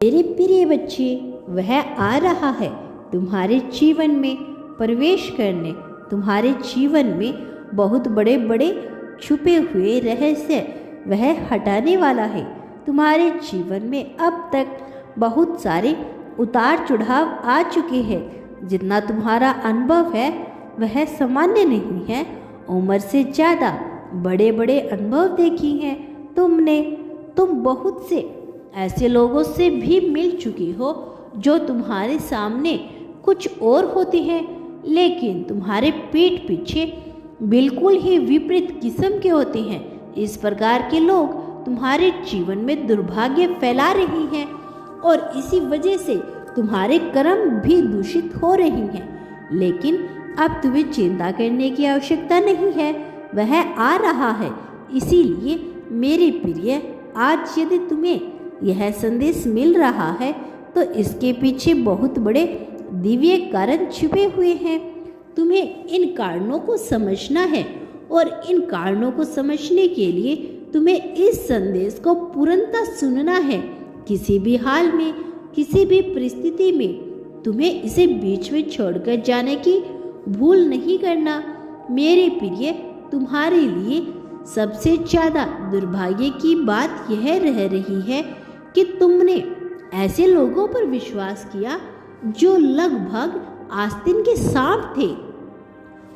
मेरे प्रिय बच्चे, वह आ रहा है तुम्हारे जीवन में प्रवेश करने। तुम्हारे जीवन में बहुत बड़े बड़े छुपे हुए रहस्य वह हटाने वाला है। तुम्हारे जीवन में अब तक बहुत सारे उतार चढ़ाव आ चुके हैं। जितना तुम्हारा अनुभव है वह सामान्य नहीं है। उम्र से ज़्यादा बड़े बड़े अनुभव देखी हैं तुमने। तुम बहुत से ऐसे लोगों से भी मिल चुकी हो जो तुम्हारे सामने कुछ और होते हैं, लेकिन तुम्हारे पीठ पीछे बिल्कुल ही विपरीत किस्म के होते हैं। इस प्रकार के लोग तुम्हारे जीवन में दुर्भाग्य फैला रही हैं और इसी वजह से तुम्हारे कर्म भी दूषित हो रही हैं। लेकिन अब तुम्हें चिंता करने की आवश्यकता नहीं है, वह आ रहा है। इसीलिए मेरे प्रिय, आज यदि तुम्हें यह संदेश मिल रहा है तो इसके पीछे बहुत बड़े दिव्य कारण छुपे हुए हैं। तुम्हें इन कारणों को समझना है और इन कारणों को समझने के लिए तुम्हें इस संदेश को पूर्णतः सुनना है। किसी भी हाल में, किसी भी परिस्थिति में तुम्हें इसे बीच में छोड़कर जाने की भूल नहीं करना। मेरे प्रिय, तुम्हारे लिए सबसे ज़्यादा दुर्भाग्य की बात यह रह रही है कि तुमने ऐसे लोगों पर विश्वास किया जो लगभग आस्तीन के सांप थे,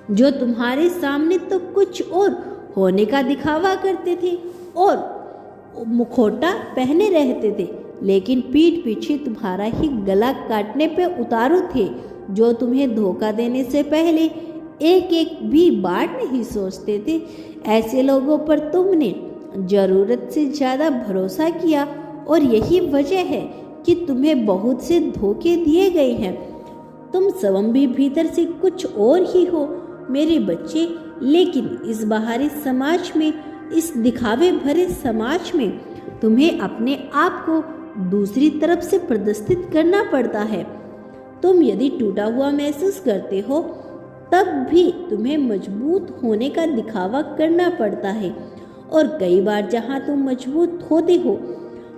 जो तुम्हारे सामने तो कुछ और होने का दिखावा करते थे और मुखौटा पहने रहते थे, लेकिन पीठ पीछे तुम्हारा ही गला काटने पे उतारू थे, जो तुम्हें धोखा देने से पहले एक एक भी बार नहीं सोचते थे। ऐसे लोगों पर तुमने ज़रूरत से ज़्यादा भरोसा किया और यही वजह है कि तुम्हें बहुत से धोखे दिए गए हैं। तुम स्वयं भी भीतर से कुछ और ही हो मेरे बच्चे, लेकिन इस बाहरी समाज में, इस दिखावे भरे समाज में तुम्हें अपने आप को दूसरी तरफ से प्रदर्शित करना पड़ता है। तुम यदि टूटा हुआ महसूस करते हो तब भी तुम्हें मजबूत होने का दिखावा करना पड़ता है, और कई बार जहाँ तुम मजबूत होते हो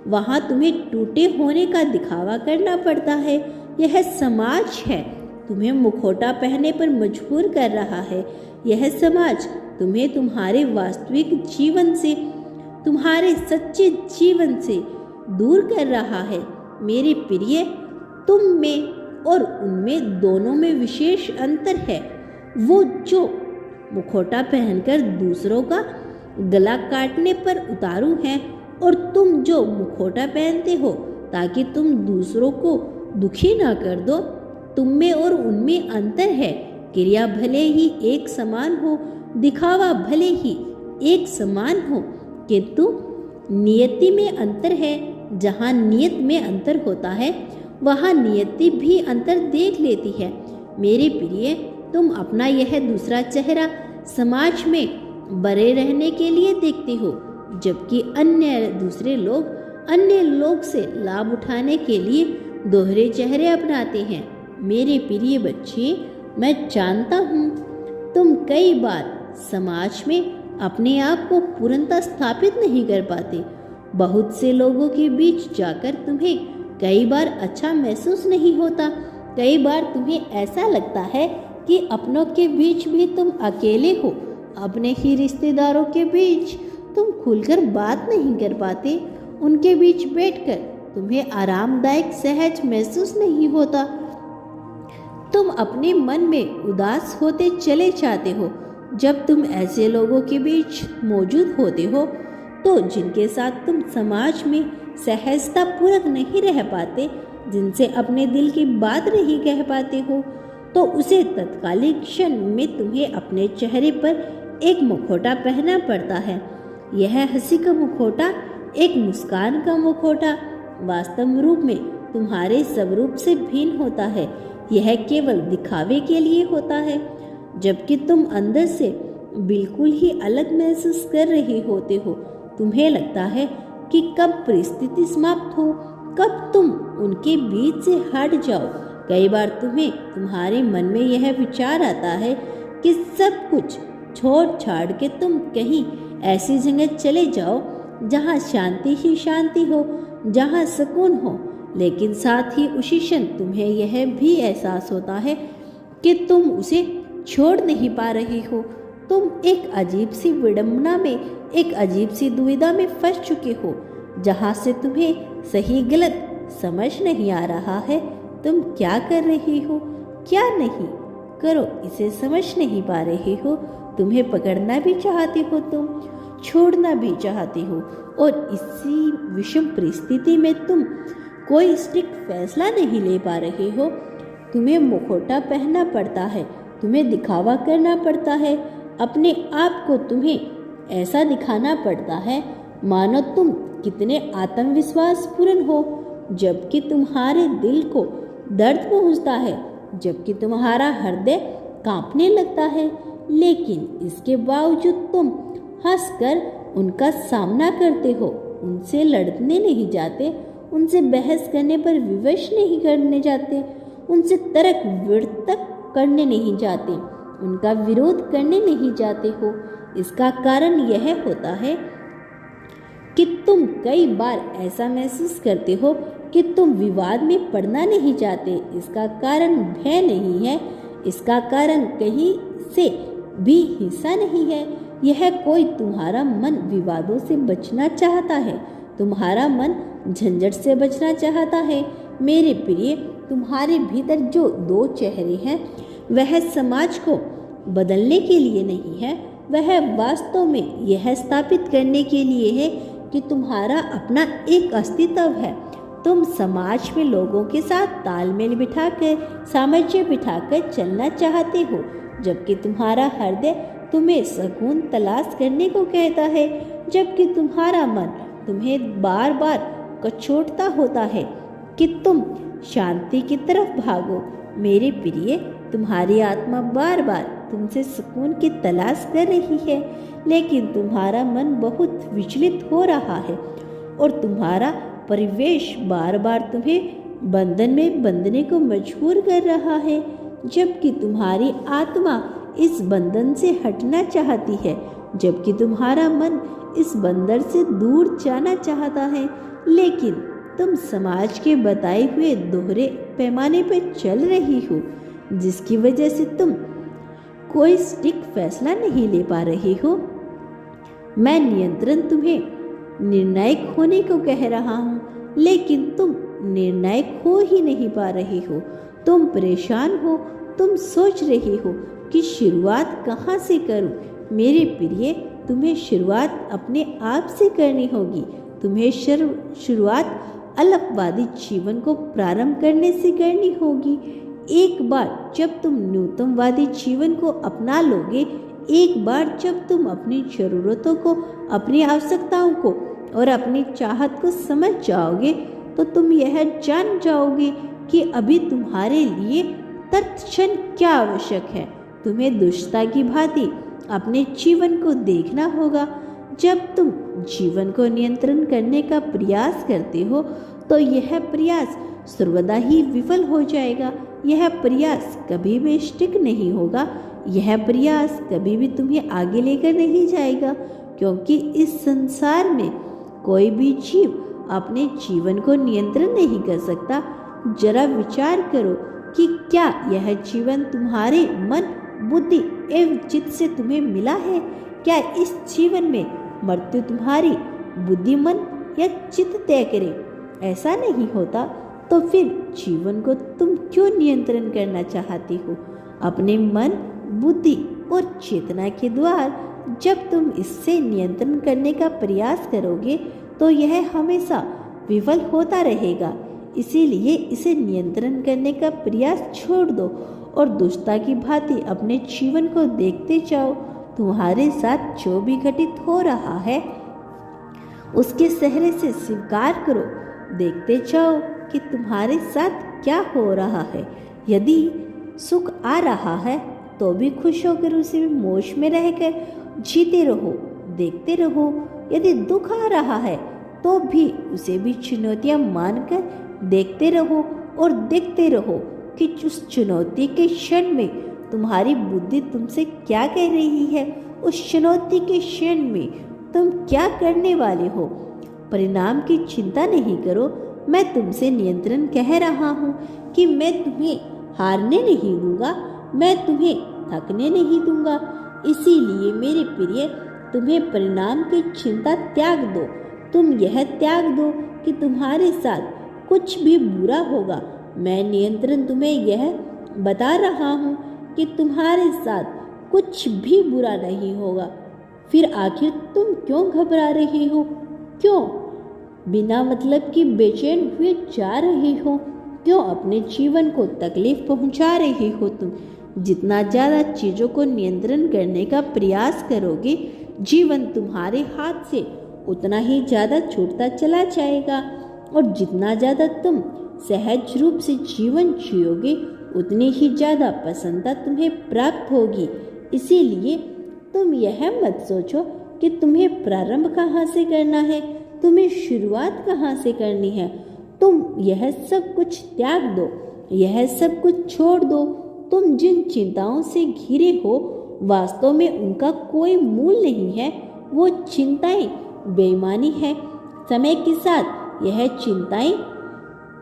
वहाँ तुम्हें टूटे होने का दिखावा करना पड़ता है। यह समाज है तुम्हें मुखौटा पहनने पर मजबूर कर रहा है। यह समाज तुम्हें तुम्हारे वास्तविक जीवन से, तुम्हारे सच्चे जीवन से दूर कर रहा है। मेरे प्रिय, तुम में और उनमें दोनों में विशेष अंतर है। वो जो मुखौटा पहनकर दूसरों का गला काटने पर उतारू हैं, और तुम जो मुखौटा पहनते हो ताकि तुम दूसरों को दुखी ना कर दो। तुम में और उनमें अंतर है। क्रिया भले ही एक समान हो, दिखावा भले ही एक समान हो, किंतु नियति में अंतर है। जहाँ नियत में अंतर होता है वहाँ नियति भी अंतर देख लेती है। मेरे प्रिय, तुम अपना यह दूसरा चेहरा समाज में बने रहने के लिए देखते हो, जबकि दूसरे लोग अन्य लोग से लाभ उठाने के लिए दोहरे चेहरे अपनाते हैं। मेरे प्रिय बच्चे, मैं जानता हूँ तुम कई बार समाज में अपने आप को पूर्णतः स्थापित नहीं कर पाते। बहुत से लोगों के बीच जाकर तुम्हें कई बार अच्छा महसूस नहीं होता। कई बार तुम्हें ऐसा लगता है कि अपनों के बीच भी तुम अकेले हो। अपने ही रिश्तेदारों के बीच तुम खुलकर बात नहीं कर पाते। उनके बीच बैठकर तुम्हें आरामदायक सहज महसूस नहीं होता। तुम अपने मन में उदास होते चले जाते हो जब तुम ऐसे लोगों के बीच मौजूद होते हो तो जिनके साथ तुम समाज में सहजता पूर्वक नहीं रह पाते, जिनसे अपने दिल की बात नहीं कह पाते हो, तो उसे तत्कालिक क्षण में तुम्हें अपने चेहरे पर एक मुखौटा पहनना पड़ता है। यह हंसी का मुखौटा, एक मुस्कान का मुखौटा वास्तव रूप में तुम्हारे स्वरूप से भिन्न होता है। यह केवल दिखावे के लिए होता है, जबकि तुम अंदर से बिल्कुल ही अलग महसूस कर रहे होते हो। तुम्हें लगता है कि कब परिस्थिति समाप्त हो, कब तुम उनके बीच से हट जाओ। कई बार तुम्हें तुम्हारे मन में यह विचार आता है कि सब कुछ छोड़ छाड़ के तुम कहीं ऐसी जगह चले जाओ जहाँ शांति ही शांति हो, जहाँ सुकून हो। लेकिन साथ ही उसी क्षण तुम्हें यह भी एहसास होता है कि तुम उसे छोड़ नहीं पा रहे हो। तुम एक अजीब सी विडंबना में, एक अजीब सी दुविधा में फंस चुके हो, जहाँ से तुम्हें सही गलत समझ नहीं आ रहा है। तुम क्या कर रहे हो, क्या नहीं करो, इसे समझ नहीं पा रहे हो। तुम्हें पकड़ना भी चाहते हो, तुम छोड़ना भी चाहते हो, और इसी विषम परिस्थिति में तुम कोई स्ट्रिक्ट फैसला नहीं ले पा रहे हो। तुम्हें मुखौटा पहनना पड़ता है, तुम्हें दिखावा करना पड़ता है, अपने आप को तुम्हें ऐसा दिखाना पड़ता है मानो तुम कितने आत्मविश्वास पूर्ण हो, जबकि तुम्हारे दिल को दर्द पहुंचता है, जबकि तुम्हारा हृदय कांपने लगता है। लेकिन इसके बावजूद तुम हंसकर उनका सामना करते हो, उनसे लड़ने नहीं जाते, उनसे बहस करने पर विवश नहीं करने जाते, उनसे तर्क वितर्क करने नहीं जाते, उनका विरोध करने नहीं जाते हो। इसका कारण यह होता है कि तुम कई बार ऐसा महसूस करते हो कि तुम विवाद में पड़ना नहीं चाहते। इसका कारण भय नहीं है, इसका कारण कहीं से भी हिंसा नहीं है। यह कोई तुम्हारा मन विवादों से बचना चाहता है, तुम्हारा मन झंझट से बचना चाहता है। मेरे प्रिय, तुम्हारे भीतर जो दो चेहरे हैं वह समाज को बदलने के लिए नहीं है, वह वास्तव में यह स्थापित करने के लिए है कि तुम्हारा अपना एक अस्तित्व है। तुम समाज में लोगों के साथ तालमेल बिठाकर, सामंजस्य बिठाकर चलना चाहते हो, जबकि तुम्हारा हृदय तुम्हें सुकून तलाश करने को कहता है, जबकि तुम्हारा मन तुम्हें बार बार कचोटता होता है कि तुम शांति की तरफ भागो। मेरे प्रिय, तुम्हारी आत्मा बार बार तुमसे सुकून की तलाश कर रही है, लेकिन तुम्हारा मन बहुत विचलित हो रहा है और तुम्हारा परिवेश बार बार तुम्हें बंधन में बंधने को मजबूर कर रहा है, जबकि तुम्हारी आत्मा इस बंधन से हटना चाहती है, जबकि तुम्हारा मन इस बंधन से दूर जाना चाहता है। लेकिन तुम समाज के बताए हुए दोहरे पैमाने पर चल रही हो, जिसकी वजह से तुम कोई सटीक फैसला नहीं ले पा रही हो। मैं नियंत्रण तुम्हें निर्णायक होने को कह रहा हूँ, लेकिन तुम निर्णायक हो ही नहीं पा रहे हो। तुम परेशान हो, तुम सोच रहे हो कि शुरुआत कहाँ से करूँ। मेरे प्रिय, तुम्हें शुरुआत अपने आप से करनी होगी। तुम्हें शुरुआत अलपवादी जीवन को प्रारंभ करने से करनी होगी। एक बार जब तुम न्यूनतमवादी जीवन को अपना लोगे, एक बार जब तुम अपनी ज़रूरतों को, अपनी आवश्यकताओं को और अपनी चाहत को समझ जाओगे, तो तुम यह जान जाओगे कि अभी तुम्हारे लिए तत्क्षण क्या आवश्यक है। तुम्हें दुष्टता की भांति अपने जीवन को देखना होगा। जब तुम जीवन को नियंत्रण करने का प्रयास करते हो, तो यह प्रयास सर्वदा ही विफल हो जाएगा। यह प्रयास कभी भी स्टिक नहीं होगा। यह प्रयास कभी भी तुम्हें आगे लेकर नहीं जाएगा, क्योंकि इस संसार में कोई भी जीव अपने जीवन को नियंत्रण नहीं कर सकता। जरा विचार करो कि क्या यह जीवन तुम्हारे मन, बुद्धि एवं चित्त से तुम्हें मिला है? क्या इस जीवन में मृत्यु तुम्हारी बुद्धि, मन या चित्त तय करे? ऐसा नहीं होता तो फिर जीवन को तुम क्यों नियंत्रण करना चाहती हो? अपने मन, बुद्धि और चेतना के द्वारा जब तुम इससे नियंत्रण करने का प्रयास करोगे, तो यह हमेशा विफल होता रहेगा। इसीलिए इसे नियंत्रण करने का प्रयास छोड़ दो और दुष्टता की भांति अपने जीवन को देखते जाओ। तुम्हारे साथ जो भी घटित हो रहा है, उसके सहरे से स्वीकार करो। देखते जाओ कि तुम्हारे साथ क्या हो रहा है। यदि सुख आ रहा है तो भी खुश होकर उसे मोश में रहकर जीते रहो, देखते रहो। यदि दुख आ रहा है तो भी उसे भी चुनौतियां मानकर देखते रहो और देखते रहो कि उस चुनौती के क्षण में तुम्हारी बुद्धि तुमसे क्या कह रही है। उस चुनौती के क्षण में तुम क्या करने वाले हो। परिणाम की चिंता नहीं करो, मैं तुमसे नियंत्रण कह रहा हूँ कि मैं तुम्हें हारने नहीं दूंगा, मैं तुम्हें थकने नहीं दूंगा। इसीलिए मेरे प्रिय, तुम्हें परिणाम की चिंता त्याग दो। तुम यह त्याग दो कि तुम्हारे साथ कुछ भी बुरा होगा। मैं नियंत्रण तुम्हें यह बता रहा हूँ कि तुम्हारे साथ कुछ भी बुरा नहीं होगा। फिर आखिर तुम क्यों घबरा रही हो? क्यों बिना मतलब की बेचैन हुए जा रही हो? क्यों अपने जीवन को तकलीफ पहुंचा रही हो? तुम जितना ज़्यादा चीज़ों को नियंत्रण करने का प्रयास करोगे, जीवन तुम्हारे हाथ से उतना ही ज़्यादा छूटता चला जाएगा। और जितना ज़्यादा तुम सहज रूप से जीवन जियोगे, उतनी ही ज़्यादा प्रसन्नता तुम्हें प्राप्त होगी। इसीलिए तुम यह मत सोचो कि तुम्हें प्रारंभ कहाँ से करना है, तुम्हें शुरुआत कहाँ से करनी है। तुम यह सब कुछ त्याग दो, यह सब कुछ छोड़ दो। तुम जिन चिंताओं से घिरे हो, वास्तव में उनका कोई मूल नहीं है। वो चिंताएं बेईमानी है। समय के साथ यह चिंताएं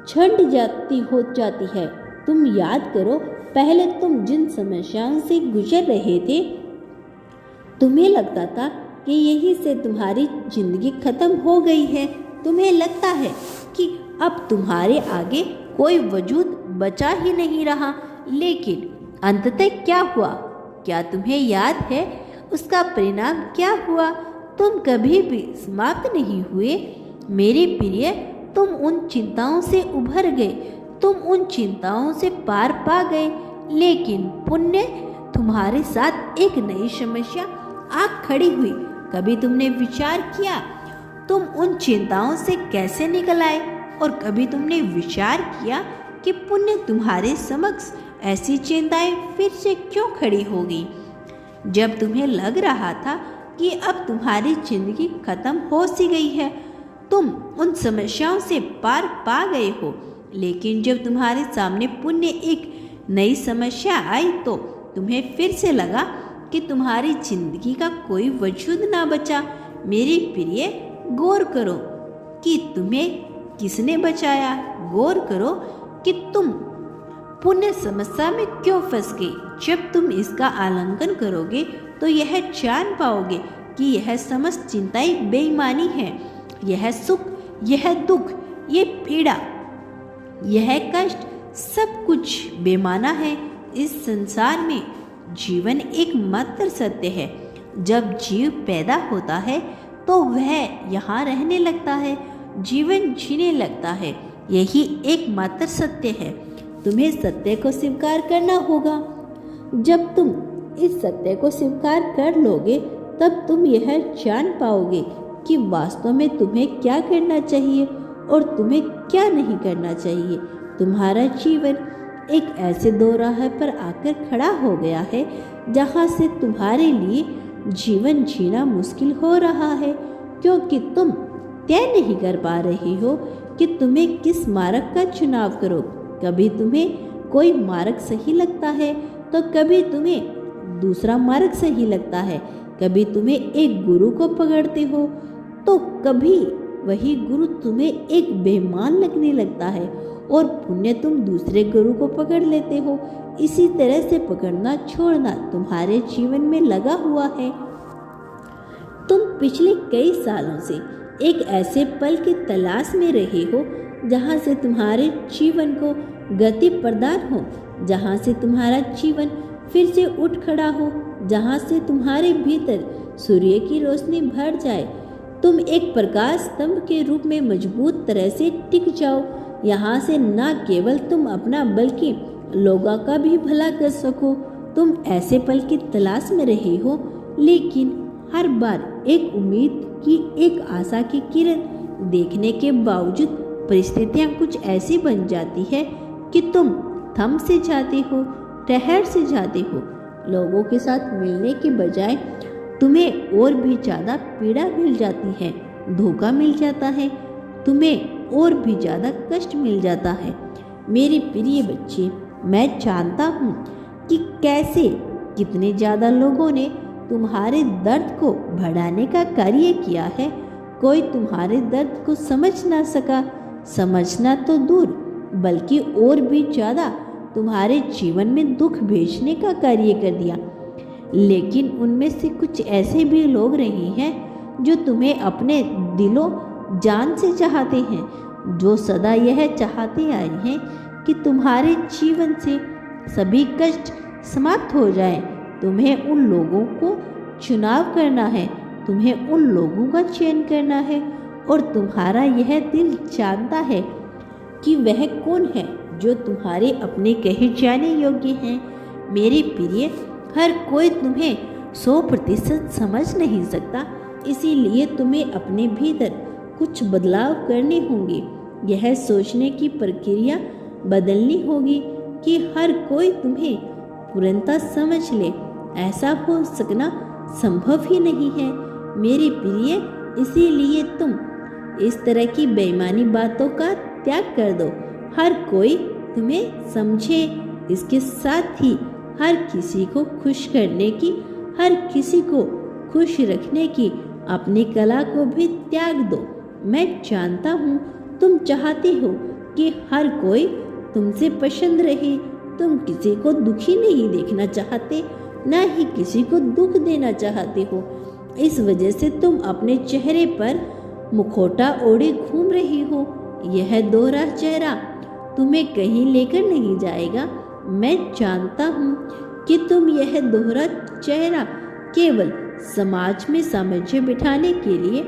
छंट जाती है। तुम याद करो, पहले तुम जिन समस्याओं से गुजर रहे थे, तुम्हें लगता था कि यही से तुम्हारी जिंदगी खत्म हो गई है। तुम्हें लगता है कि अब तुम्हारे आगे कोई वजूद बचा ही नहीं रहा। लेकिन अंततः क्या हुआ? क्या तुम्हें याद है उसका परिणाम क्या हुआ? तुम कभी भी समाप्त नहीं हुए। मेरे प्रिय, तुम उन चिंताओं से उभर गए, तुम उन चिंताओं से पार पा गए। लेकिन पुण्य तुम्हारे साथ एक नई समस्या आ खड़ी हुई। कभी तुमने विचार किया तुम उन चिंताओं से कैसे निकल आए? और कभी तुमने विचार किया कि पुण्य तुम्हारे समक्ष ऐसी चिंताएं फिर से क्यों खड़ी होगी? जब तुम्हें लग रहा था कि अब तुम्हारी जिंदगी खत्म हो सी गई है, तुम उन समस्याओं से पार पा गए हो। लेकिन जब तुम्हारे सामने पुण्य एक नई समस्या आई, तो तुम्हें फिर से लगा कि तुम्हारी जिंदगी का कोई वजूद ना बचा। मेरे प्रिय, गौर करो कि तुम्हें किसने बचाया। गौर करो कि तुम पुण्य समस्या में क्यों फंस गए। जब तुम इसका आलंकन करोगे तो यह जान पाओगे कि यह समस्त चिंताएं बेईमानी है। यह सुख, यह दुख, ये पीड़ा, यह कष्ट, सब कुछ बेमाना है। इस संसार में जीवन एकमात्र सत्य है। जब जीव पैदा होता है तो वह यहाँ रहने लगता है, जीवन जीने लगता है। यही एकमात्र सत्य है। तुम्हें सत्य को स्वीकार करना होगा। जब तुम इस सत्य को स्वीकार कर लोगे, तब तुम यह जान पाओगे कि वास्तव में तुम्हें क्या करना चाहिए और तुम्हें क्या नहीं करना चाहिए। तुम्हारा जीवन एक ऐसे दोराहे पर आकर खड़ा हो गया है जहाँ से तुम्हारे लिए जीवन जीना मुश्किल हो रहा है, क्योंकि तुम तय नहीं कर पा रही हो कि तुम्हें किस मार्ग का चुनाव करो। कभी तुम्हें कोई मार्ग सही लगता है तो कभी तुम्हें दूसरा मार्ग सही लगता है। कभी तुम्हें एक गुरु को पकड़ते हो तो कभी वही गुरु तुम्हें एक बेईमान लगने लगता है, और पुण्य तुम दूसरे गुरु को पकड़ लेते हो। इसी तरह से पकड़ना छोड़ना तुम्हारे जीवन में लगा हुआ है। तुम पिछले कई सालों से एक ऐसे पल की तलाश में रहे हो जहाँ से तुम्हारे जीवन को गति प्रदान हो, जहाँ से तुम्हारा जीवन फिर से उठ खड़ा हो, जहाँ से तुम्हारे भीतर सूर्य की रोशनी भर जाए। तुम एक प्रकाश स्तंभ के रूप में मजबूत तरह से टिक जाओ। यहाँ से न केवल तुम अपना बल्कि लोगों का भी भला कर सको। तुम ऐसे पल की तलाश में रहे हो, लेकिन हर बार एक उम्मीद की, एक आशा की किरण देखने के बावजूद परिस्थितियाँ कुछ ऐसी बन जाती है कि तुम थम से जाते हो, ठहर से जाते हो। लोगों के साथ मिलने के बजाय तुम्हें और भी ज़्यादा पीड़ा मिल जाती है, धोखा मिल जाता है, तुम्हें और भी ज़्यादा कष्ट मिल जाता है। मेरे प्रिय बच्चे, मैं जानता हूँ कि कैसे कितने ज़्यादा लोगों ने तुम्हारे दर्द को बढ़ाने का कार्य किया है। कोई तुम्हारे दर्द को समझ ना सका, समझना तो दूर बल्कि और भी ज़्यादा तुम्हारे जीवन में दुख भेजने का कार्य कर दिया। लेकिन उनमें से कुछ ऐसे भी लोग रहे हैं जो तुम्हें अपने दिलो जान से चाहते हैं, जो सदा यह चाहते आए हैं कि तुम्हारे जीवन से सभी कष्ट समाप्त हो जाएं। तुम्हें उन लोगों को चुनाव करना है, तुम्हें उन लोगों का चयन करना है और तुम्हारा यह दिल जानता है कि वह कौन है जो तुम्हारे अपने कहे जाने योग्य हैं। मेरे प्रिय, हर कोई तुम्हें 100% समझ नहीं सकता, इसीलिए तुम्हें अपने भीतर कुछ बदलाव करने होंगे। यह सोचने की प्रक्रिया बदलनी होगी कि हर कोई तुम्हें पूर्णतः समझ ले। ऐसा हो सकना संभव ही नहीं है मेरे प्रिय, इसीलिए तुम इस तरह की बेईमानी बातों का त्याग कर दो। हर कोई तुम्हें समझे, इसके साथ ही हर किसी को खुश करने की, हर किसी को खुश रखने की अपनी कला को भी त्याग दो। मैं जानता हूँ तुम चाहते हो कि हर कोई तुमसे पसंद रहे। तुम किसी को दुखी नहीं देखना चाहते, ना ही किसी को दुख देना चाहते हो। इस वजह से तुम अपने चेहरे पर मुखौटा ओढ़े घूम रही हो। यह दोहरा चेहरा तुम्हें कहीं लेकर नहीं जाएगा। मैं जानता हूँ कि तुम यह दोहरा चेहरा केवल समाज में सामंजस्य बिठाने के लिए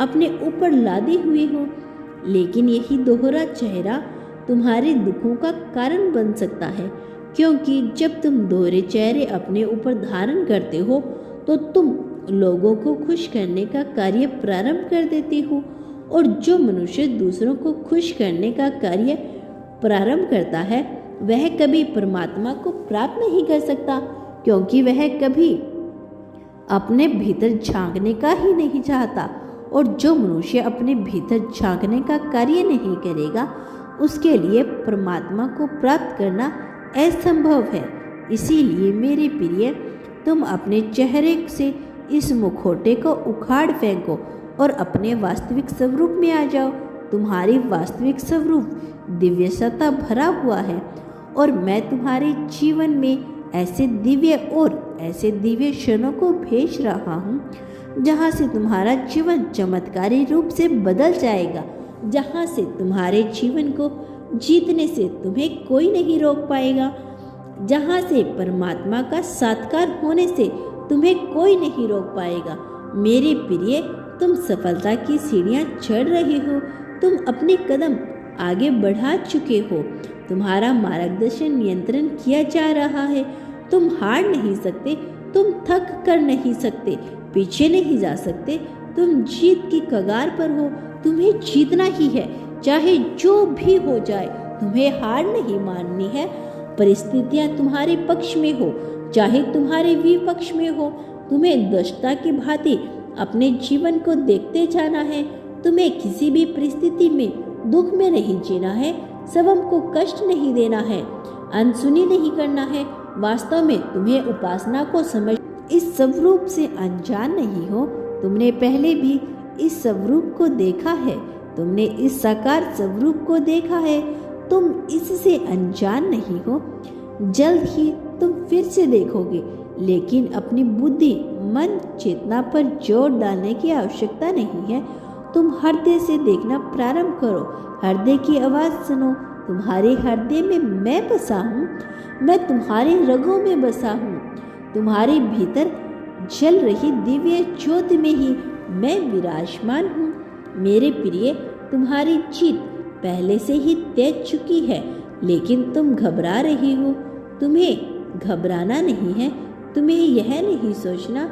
अपने ऊपर लादे हुए हो, लेकिन यही दोहरा चेहरा तुम्हारे दुखों का कारण बन सकता है, क्योंकि जब तुम दोहरे चेहरे अपने ऊपर धारण करते हो तो तुम लोगों को खुश करने का कार्य प्रारंभ कर देते हो, और जो मनुष्य दूसरों को खुश करने का कार्य प्रारंभ करता है वह कभी परमात्मा को प्राप्त नहीं कर सकता, क्योंकि वह कभी अपने भीतर झांकने का ही नहीं चाहता। और जो मनुष्य अपने भीतर झांकने का कार्य नहीं करेगा उसके लिए परमात्मा को प्राप्त करना असंभव है। इसीलिए मेरे प्रिय, तुम अपने चेहरे से इस मुखौटे को उखाड़ फेंको और अपने वास्तविक स्वरूप में आ जाओ। तुम्हारी वास्तविक स्वरूप दिव्यता भरा हुआ है, और मैं तुम्हारे जीवन में ऐसे दिव्य क्षणों को भेज रहा हूँ जहाँ से तुम्हारा जीवन चमत्कारी रूप से बदल जाएगा, जहाँ से तुम्हारे जीवन को जीतने से तुम्हें कोई नहीं रोक पाएगा, जहाँ से परमात्मा का साक्षात्कार होने से तुम्हें कोई नहीं रोक पाएगा। मेरे प्रिय, तुम सफलता की सीढ़ियाँ चढ़ रहे हो, तुम अपने कदम आगे बढ़ा चुके हो, तुम्हारा मार्गदर्शन नियंत्रण किया जा रहा है। तुम हार नहीं सकते, तुम थक कर नहीं सकते, पीछे नहीं जा सकते, तुम जीत की कगार पर हो। तुम्हें जीतना ही है, चाहे जो भी हो जाए। तुम्हें हार नहीं माननी है। परिस्थितियां तुम्हारे पक्ष में हो चाहे तुम्हारे विपक्ष में हो, तुम्हें दृष्टा की भांति अपने जीवन को देखते जाना है। तुम्हें किसी भी परिस्थिति में दुख में नहीं जीना है, सबम को कष्ट नहीं देना है, अनसुनी नहीं करना है। वास्तव में तुम्हें उपासना को समझ इस स्वरूप से अनजान नहीं हो। तुमने पहले भी इस स्वरूप को देखा है, तुमने इस साकार स्वरूप को देखा है, तुम इससे अनजान नहीं हो। जल्द ही तुम फिर से देखोगे, लेकिन अपनी बुद्धि, मन, चेतना पर जोर डालने की आवश्यकता नहीं है। तुम हृदय से देखना प्रारंभ करो, हृदय की आवाज़ सुनो। तुम्हारे हृदय में मैं बसा हूँ, मैं तुम्हारे रगों में बसा हूँ, तुम्हारे भीतर जल रही दिव्य ज्योति में ही मैं विराजमान हूँ। मेरे प्रिय, तुम्हारी जीत पहले से ही तय चुकी है, लेकिन तुम घबरा रही हो। तुम्हें घबराना नहीं है, तुम्हें यह नहीं सोचना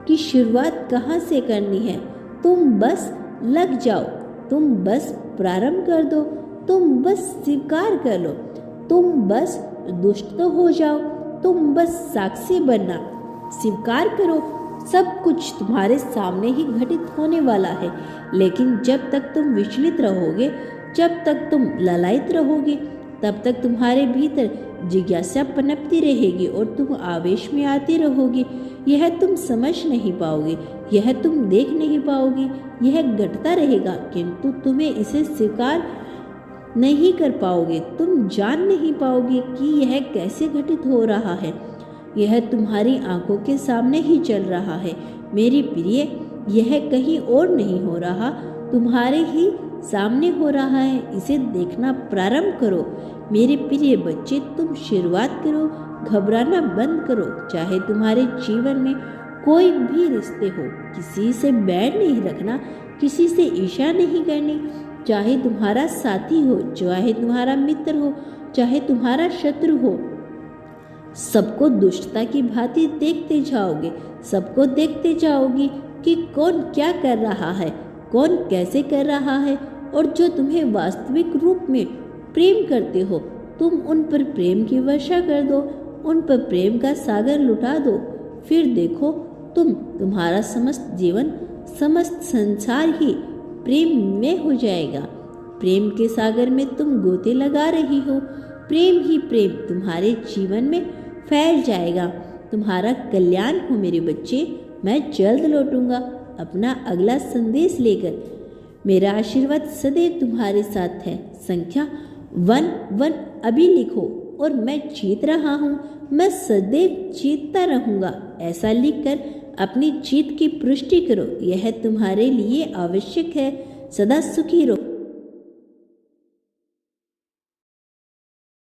कि शुरुआत कहाँ से करनी है। तुम बस लग जाओ, तुम बस प्रारंभ कर दो, तुम बस स्वीकार कर लो, तुम बस दुष्ट तो हो जाओ, तुम बस साक्षी बनना स्वीकार करो। सब कुछ तुम्हारे सामने ही घटित होने वाला है, लेकिन जब तक तुम विचलित रहोगे, जब तक तुम ललायित रहोगे, तब तक तुम्हारे भीतर जिज्ञासा पनपती रहेगी और तुम आवेश में आते रहोगे। यह तुम समझ नहीं पाओगे, यह तुम देख नहीं पाओगे, यह घटता रहेगा, किंतु तुम्हें इसे स्वीकार नहीं कर पाओगे, तुम जान नहीं पाओगे कि यह कैसे घटित हो रहा है। यह तुम्हारी आंखों के सामने ही चल रहा है मेरी प्रिय, यह कहीं और नहीं हो रहा, तुम्हारे ही सामने हो रहा है। इसे देखना प्रारंभ करो मेरे प्रिय बच्चे। तुम शुरुआत करो, घबराना बंद करो। चाहे तुम्हारे जीवन में कोई भी रिश्ते हो, किसी से बैर नहीं रखना, किसी से ईर्ष्या नहीं करनी। चाहे तुम्हारा साथी हो, चाहे तुम्हारा मित्र हो, चाहे तुम्हारा शत्रु हो, सबको दुष्टता की भांति देखते जाओगे। सबको देखते जाओगे कि कौन क्या कर रहा है, कौन कैसे कर रहा है। और जो तुम्हें वास्तविक रूप में प्रेम करते हो, तुम उन पर प्रेम की वर्षा कर दो, उन पर प्रेम का सागर लुटा दो। फिर देखो तुम्हारा समस्त जीवन, समस्त संसार ही प्रेम में हो जाएगा। प्रेम के सागर में तुम गोते लगा रही हो, प्रेम ही प्रेम तुम्हारे जीवन में फैल जाएगा। तुम्हारा कल्याण हो मेरे बच्चे। मैं जल्द लौटूंगा अपना अगला संदेश लेकर। मेरा आशीर्वाद सदैव तुम्हारे साथ है। संख्या 11 अभी लिखो और मैं जीत रहा हूँ, मैं सदैव जीतता रहूँगा, ऐसा लिखकर अपनी जीत की पुष्टि करो। यह तुम्हारे लिए आवश्यक है। सदा सुखी रहो।